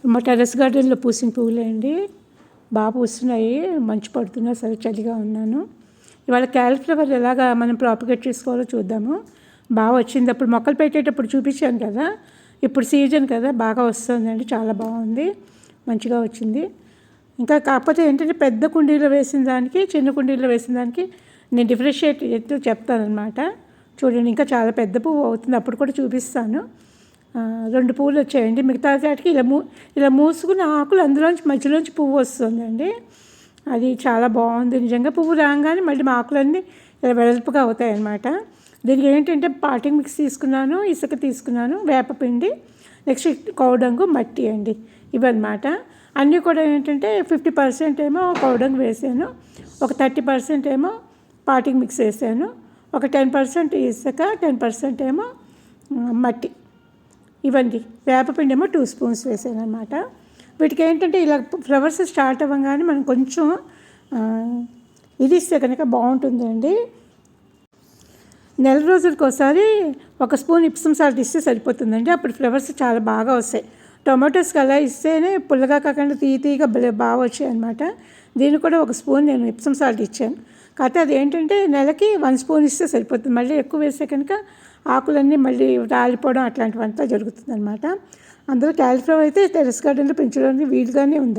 మా టెర్రస్ గార్డెన్లో పూసిన పువ్వులే అండి. బాగా పూస్తున్నాయి. మంచు పడుతున్నా సరే చలిగా ఉన్నాను. ఇవాళ క్యాలీఫ్లవర్ ఎలాగా మనం ప్రాపగేట్ చేసుకోవాలో చూద్దాము. బాగా వచ్చింది. అప్పుడు మొక్కలు పెట్టేటప్పుడు చూపించాను కదా, ఇప్పుడు సీజన్ కదా, బాగా వస్తుందండి. చాలా బాగుంది, మంచిగా వచ్చింది. ఇంకా కాకపోతే ఏంటంటే పెద్ద కుండీలో వేసిన దానికి చిన్న కుండీలో వేసిన దానికి నేను డిఫరెన్షియేట్ చేస్తూ చెప్తానమాట. చూడండి, ఇంకా చాలా పెద్ద పువ్వు అవుతుంది. అప్పుడు కూడా చూపిస్తాను. 2 పువ్వులు వచ్చాయండి. మిగతా వాటికి ఇలా మూసుకున్న ఆకులు అందులోంచి మధ్యలోంచి పువ్వు వస్తుందండి. అది చాలా బాగుంది నిజంగా. పువ్వు రాగానే మళ్ళీ మా ఆకులన్నీ ఇలా వెడల్పుగా అవుతాయి అన్నమాట. దీనికి ఏంటంటే పాటింగ్ మిక్స్ తీసుకున్నాను, ఇసుక తీసుకున్నాను, వేపపిండి, నెక్స్ట్ కౌడంగు, మట్టి అండి. ఇవన్నమాట. అన్నీ కూడా ఏంటంటే 50% ఏమో కౌడంగు వేసాను, ఒక 30% ఏమో పాటింగ్ మిక్స్ వేసాను, ఒక 10% ఇసుక, 10% ఏమో మట్టి. ఇవ్వండి. వేపపిండి ఏమో 2 స్పూన్స్ వేసాను అనమాట. వీటికి ఏంటంటే ఇలా ఫ్లవర్స్ స్టార్ట్ అవ్వగానే మనం కొంచెం ఇది ఇస్తే కనుక బాగుంటుందండి. నెల రోజులకి ఒకసారి 1 స్పూన్ ఇప్సమ్ సాల్ట్ ఇస్తే సరిపోతుందండి. అప్పుడు ఫ్లవర్స్ చాలా బాగా వస్తాయి. టొమాటోస్కి అలా ఇస్తేనే పుల్లగా కాకుండా తీయగా బాగా వచ్చాయి అనమాట. దీనికి కూడా 1 స్పూన్ నేను ఇప్సమ్ సాల్ట్ ఇచ్చాను. కాకపోతే అది ఏంటంటే నెలకి 1 స్పూన్ ఇస్తే సరిపోతుంది. మళ్ళీ ఎక్కువ వేస్తే కనుక ఆకులన్నీ మళ్ళీ రాలిపోవడం అట్లాంటివంతా జరుగుతుంది అనమాట. అందులో క్యాలీఫ్లవర్ అయితే టెర్రస్ గార్డెన్లో పెంచడానికి వీలుగానే ఉంది.